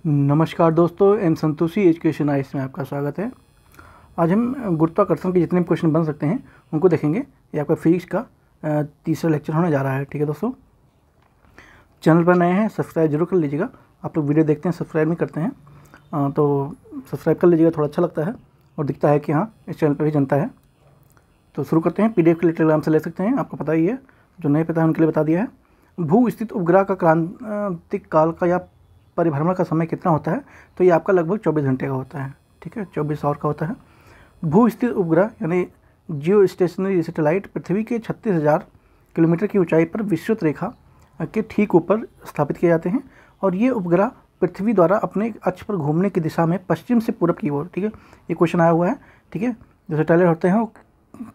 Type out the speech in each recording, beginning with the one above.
नमस्कार दोस्तों, M Santoshi education ice में आपका स्वागत है। आज हम गुरुत्वाकर्षण के जितने भी क्वेश्चन बन सकते हैं उनको देखेंगे। ये आपका फिजिक्स का तीसरा लेक्चर होने जा रहा है। ठीक है दोस्तों, चैनल पर नए हैं सब्सक्राइब जरूर कर लीजिएगा। आप लोग वीडियो देखते हैं सब्सक्राइब नहीं करते हैं तो सब्सक्राइब कर लीजिएगा, थोड़ा अच्छा लगता है और दिखता है कि हाँ इस चैनल पर भी जनता है। तो शुरू करते हैं। PDF के लिए टेलीग्राम से ले सकते हैं, आपको पता ही है, जो नहीं पता है उनके लिए बता दिया है। भू स्थित उपग्रह का क्रांतिक काल का या परिभ्रमण का समय कितना होता है? तो ये आपका लगभग 24 घंटे का होता है। ठीक है, 24 आवर का होता है। भू स्थित उपग्रह यानी जियो स्टेशनरी सैटेलाइट पृथ्वी के 36,000 किलोमीटर की ऊंचाई पर विषुवत रेखा के ठीक ऊपर स्थापित किए जाते हैं और ये उपग्रह पृथ्वी द्वारा अपने अक्ष पर घूमने की दिशा में पश्चिम से पूरब की ओर। ठीक है, ये क्वेश्चन आया हुआ है। ठीक है, जो सैटेलाइट होते हैं वो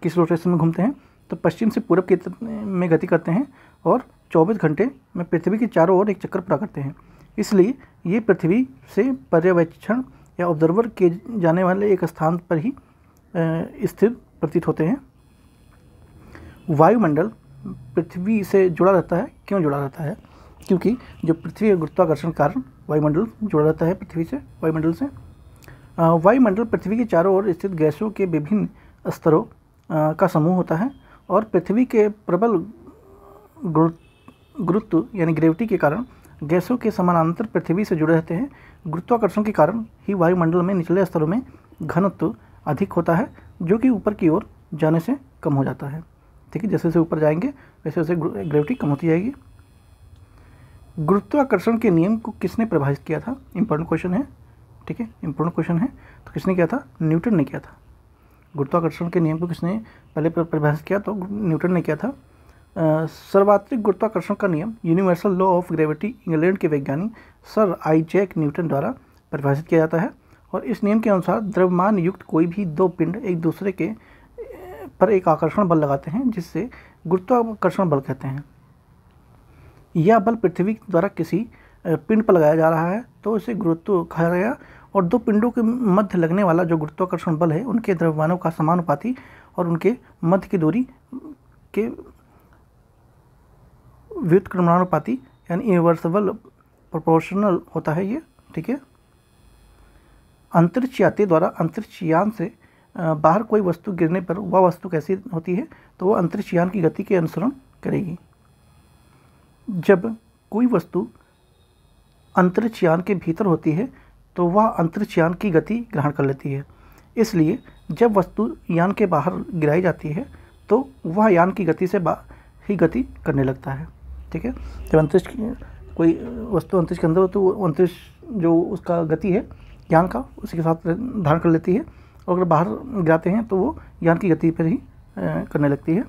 किस रोटेशन में घूमते हैं? तो पश्चिम से पूरब की में गति करते हैं और 24 घंटे में पृथ्वी के चारों ओर एक चक्कर पूरा करते हैं। इसलिए ये पृथ्वी से पर्यवेक्षण या ऑब्जर्वर किए जाने वाले एक स्थान पर ही स्थिर प्रतीत होते हैं। वायुमंडल पृथ्वी से जुड़ा रहता है। क्यों जुड़ा रहता है? क्योंकि जो पृथ्वी का गुरुत्वाकर्षण कारण वायुमंडल जुड़ा रहता है पृथ्वी से, वायुमंडल से। वायुमंडल पृथ्वी के चारों ओर स्थित गैसों के विभिन्न स्तरों का समूह होता है और पृथ्वी के प्रबल गुरुत्व यानी ग्रेविटी के कारण गैसों के समानांतर पृथ्वी से जुड़े रहते हैं। गुरुत्वाकर्षण के कारण ही वायुमंडल में निचले स्तरों में घनत्व अधिक होता है, जो कि ऊपर की ओर जाने से कम हो जाता है। ठीक है, जैसे जैसे ऊपर जाएंगे वैसे वैसे ग्रेविटी कम होती जाएगी। गुरुत्वाकर्षण के नियम को किसने परिभाषित किया था? इंपॉर्टेंट क्वेश्चन है। ठीक है, इंपॉर्टेंट क्वेश्चन है। तो किसने किया था? न्यूटन ने किया था। गुरुत्वाकर्षण के नियम को किसने पहले परिभाषित किया? तो न्यूटन ने किया था। सर्वात्रिक गुरुत्वाकर्षण का नियम universal law of gravity England के वैज्ञानिक सर आइजैक न्यूटन द्वारा परिभाषित किया जाता है और इस नियम के अनुसार द्रव्यमान युक्त कोई भी दो पिंड एक दूसरे के पर एक आकर्षण बल लगाते हैं, जिससे गुरुत्वाकर्षण बल कहते हैं। यह बल पृथ्वी द्वारा किसी पिंड पर लगाया जा रहा है तो इसे गुरुत्व कहा गया और दो पिंडों के मध्य लगने वाला जो गुरुत्वाकर्षण बल है उनके द्रव्यमानों का समानुपाती और उनके मध्य की दूरी के व्युत्क्रमणानुपाती यानी इनवर्सिबल प्रोपोर्शनल होता है ये। ठीक है, अंतरिक्ष यात्री द्वारा अंतरिक्ष यान से बाहर कोई वस्तु गिरने पर वह वस्तु कैसी होती है? तो वह अंतरिक्ष यान की गति के अनुसरण करेगी। जब कोई वस्तु अंतरिक्ष यान के भीतर होती है तो वह अंतरिक्ष यान की गति ग्रहण कर लेती है। इसलिए जब वस्तु यान के बाहर गिराई जाती है तो वह यान की गति से ही गति करने लगता है। ठीक है, जब अंतरिक्ष कोई वस्तु अंतरिक्ष के अंदर हो तो अंतरिक्ष जो उसका गति है यान का उसी के साथ धारण कर लेती है और अगर बाहर गिराते हैं तो वो यान की गति पर ही करने लगती है।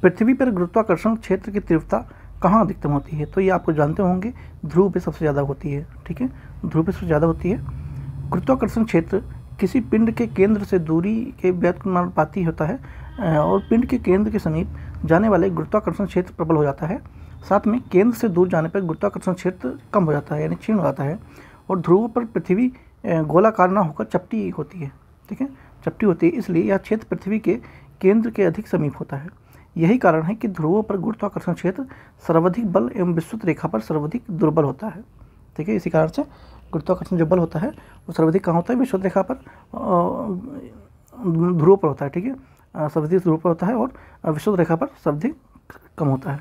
पृथ्वी पर गुरुत्वाकर्षण क्षेत्र की तीव्रता कहाँ अधिकतम होती है? तो ये आपको जानते होंगे, ध्रुव पे सबसे ज़्यादा होती है। ठीक है, ध्रुव पे सबसे ज़्यादा होती है। गुरुत्वाकर्षण क्षेत्र किसी पिंड के केंद्र से दूरी के व्युत्क्रमानुपाती होता है और पिंड के केंद्र के समीप जाने वाले गुरुत्वाकर्षण क्षेत्र प्रबल हो जाता है। साथ में केंद्र से दूर जाने पर गुरुत्वाकर्षण क्षेत्र कम हो जाता है यानी क्षीण हो जाता है और ध्रुवों पर पृथ्वी गोलाकार न होकर चपटी होती है। ठीक है, चपटी होती है, इसलिए यह क्षेत्र पृथ्वी के केंद्र के अधिक समीप होता है। यही कारण है कि ध्रुवों पर गुरुत्वाकर्षण क्षेत्र सर्वाधिक बल एवं विषुवत रेखा पर सर्वाधिक दुर्बल होता है। ठीक है, इसी कारण से गुरुत्वाकर्षण जो बल होता है वो सर्वाधिक कहाँ होता है? विषुवत रेखा पर, ध्रुव पर होता है। ठीक है, सर्वाधिक ध्रुव पर होता है और विषुवत रेखा पर सर्वाधिक कम होता है।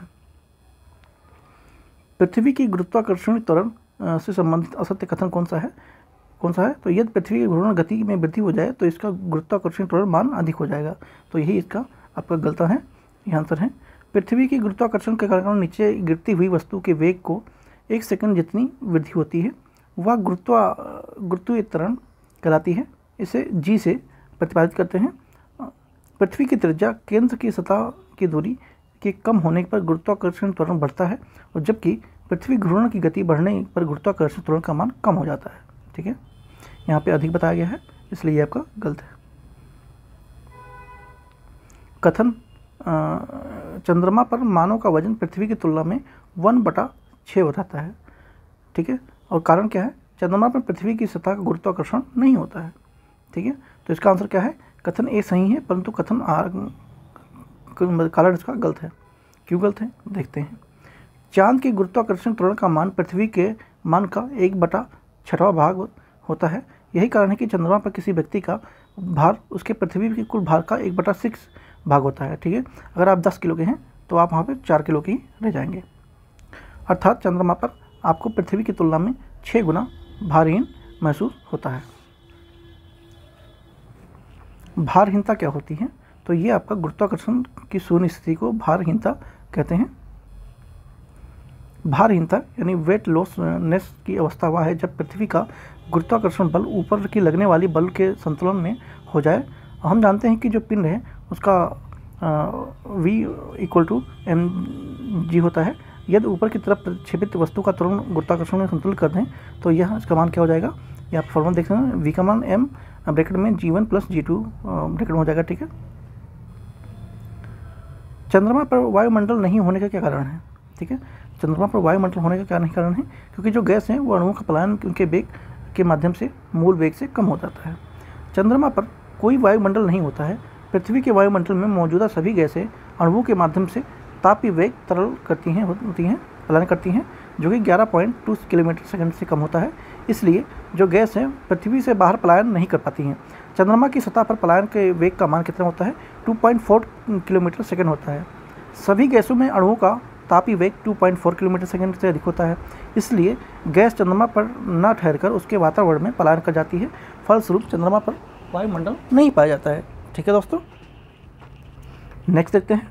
पृथ्वी की गुरुत्वाकर्षण त्वरण से संबंधित असत्य कथन कौन सा है? तो यदि पृथ्वी की घूर्णन गति में वृद्धि हो जाए तो इसका गुरुत्वाकर्षण त्वरण मान अधिक हो जाएगा। तो यही इसका आपका गलत है, यह आंसर है। पृथ्वी की गुरुत्वाकर्षण के कारण नीचे गिरती हुई वस्तु के वेग को 1 सेकंड जितनी वृद्धि होती है वह गुरुत्वीय त्वरण कहलाती है। इसे जी से प्रतिपादित करते हैं। पृथ्वी की त्रिज्या केंद्र की सतह की दूरी के कम होने पर गुरुत्वाकर्षण त्वरण बढ़ता है और जबकि पृथ्वी घूर्णन की गति बढ़ने पर गुरुत्वाकर्षण त्वरण का मान कम हो जाता है। ठीक है, यहाँ पे अधिक बताया गया है इसलिए ये आपका गलत है। कथन चंद्रमा पर मानव का वजन पृथ्वी की तुलना में 1/6 बताता है। ठीक है, और कारण क्या है? चंद्रमा पर पृथ्वी की सतह का गुरुत्वाकर्षण नहीं होता है। ठीक है, तो इसका आंसर क्या है? कथन ए सही है, परंतु कथन कारण इसका गलत है। क्यों गलत है देखते हैं। चांद के गुरुत्वाकर्षण त्वरण का मान पृथ्वी के मान का 1/6वां भाग होता है। यही कारण है कि चंद्रमा पर किसी व्यक्ति का भार उसके पृथ्वी के कुल भार का 1/6 भाग होता है। ठीक है, अगर आप 10 किलो के हैं तो आप वहाँ पे 4 किलो के ही रह जाएंगे। अर्थात चंद्रमा पर आपको पृथ्वी की तुलना में 6 गुना भारहीन महसूस होता है। भारहीनता क्या होती है? तो ये आपका गुरुत्वाकर्षण की शून्य स्थिति को भारहीनता कहते हैं। भारहीनता यानी वेट लॉसनेस की अवस्था वह है जब पृथ्वी का गुरुत्वाकर्षण बल ऊपर की लगने वाली बल के संतुलन में हो जाए। हम जानते हैं कि जो पिंड है उसका V = mg होता है। यदि ऊपर की तरफ प्रक्षेपित वस्तु का तुरंत गुरुत्वाकर्षण में संतुलित कर दें तो यह इसका मान क्या हो जाएगा? ये आप फॉर्मूला देख रहे हैं, V का मान m ब्रैकेट में g1 + g2 ब्रैकेट में हो जाएगा। ठीक है, चंद्रमा पर वायुमंडल नहीं होने का क्या कारण है? ठीक है, चंद्रमा पर वायुमंडल होने का क्या नहीं कारण है? क्योंकि जो गैस है वो अणुओं का पलायन उनके वेग के माध्यम से मूल वेग से कम हो जाता है। चंद्रमा पर कोई वायुमंडल नहीं होता है। पृथ्वी के वायुमंडल में मौजूदा सभी गैसें अणुओं के माध्यम से तापीय वेग तरल पलायन करती हैं, जो कि 11.2 किलोमीटर/सेकंड से कम होता है। इसलिए जो गैस है पृथ्वी से बाहर पलायन नहीं कर पाती हैं। चंद्रमा की सतह पर पलायन के वेग का मान कितना होता है? 2.4 किलोमीटर/सेकंड होता है। सभी गैसों में अणुओं का तापीय वेग 2.4 किलोमीटर/सेकंड से अधिक होता है। इसलिए गैस चंद्रमा पर न ठहरकर उसके वातावरण में पलायन कर जाती है। फलस्वरूप चंद्रमा पर वायुमंडल नहीं पाया जाता है। ठीक है दोस्तों, नेक्स्ट देखते हैं।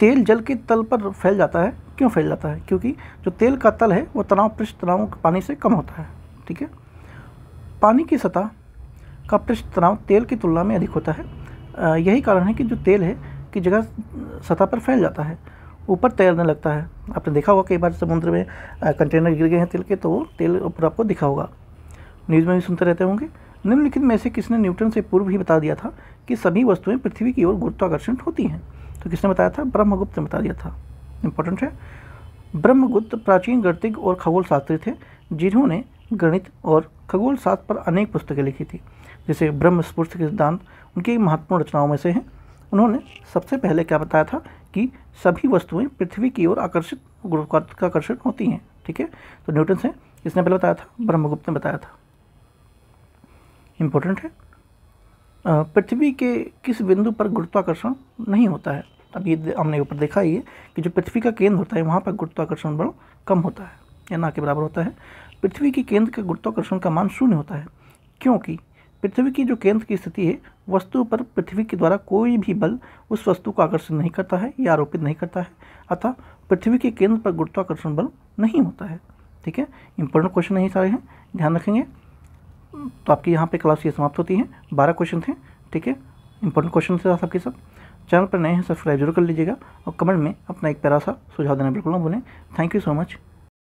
तेल जल के तल पर फैल जाता है। क्यों फैल जाता है? क्योंकि जो तेल का तल है वो तनाव पृष्ठ तनाव पानी से कम होता है। ठीक है, पानी की सतह का पृष्ठ तनाव तेल की तुलना में अधिक होता है। यही कारण है कि जो तेल है की जगह सतह पर फैल जाता है, ऊपर तैरने लगता है। आपने देखा होगा कई बार समुद्र में कंटेनर गिर गए हैं तेल के, तो वो तेल ऊपर आपको दिखा होगा, न्यूज़ में भी सुनते रहते होंगे। निम्नलिखित में से किसने न्यूटन से पूर्व ही बता दिया था कि सभी वस्तुएं पृथ्वी की ओर गुरुत्वाकर्षण होती हैं? तो किसने बताया था? ब्रह्मगुप्त ने बता दिया था। इंपॉर्टेंट है। ब्रह्मगुप्त प्राचीन गणितज्ञ और खगोल शास्त्री थे जिन्होंने गणित और खगोल शास्त्र पर अनेक पुस्तकें लिखी थी, जैसे ब्रह्मस्फुट के सिद्धांत उनकी महत्वपूर्ण रचनाओं में से हैं। उन्होंने सबसे पहले क्या बताया था कि सभी वस्तुएं पृथ्वी की ओर आकर्षित गुरुत्वाकर्षण होती हैं। ठीक है, तो न्यूटन से किसने पहले बताया था? ब्रह्मगुप्त ने बताया था। इम्पोर्टेंट है। पृथ्वी के किस बिंदु पर गुरुत्वाकर्षण नहीं होता है? अब ये हमने ऊपर देखा ही है कि जो पृथ्वी का केंद्र होता है वहाँ पर गुरुत्वाकर्षण बल कम होता है या ना के बराबर होता है। पृथ्वी के केंद्र के गुरुत्वाकर्षण का मान 0 होता है, क्योंकि पृथ्वी की जो केंद्र की स्थिति है वस्तु पर पृथ्वी के द्वारा कोई भी बल उस वस्तु को आकर्षित नहीं करता है या आरोपित नहीं करता है, अतः पृथ्वी के केंद्र पर गुरुत्वाकर्षण बल नहीं होता है। ठीक है, इंपॉर्टेंट क्वेश्चन यही सारे हैं, ध्यान रखेंगे। तो आपकी यहाँ पे क्लास ये समाप्त होती है। 12 क्वेश्चन थे। ठीक है, इंपॉर्टेंट क्वेश्चन थे सबके सब। चैनल पर नए हैं सब्सक्राइब जरूर कर लीजिएगा और कमेंट में अपना एक प्यारा सा सुझाव देना बिल्कुल ना भूलें। Thank you so much.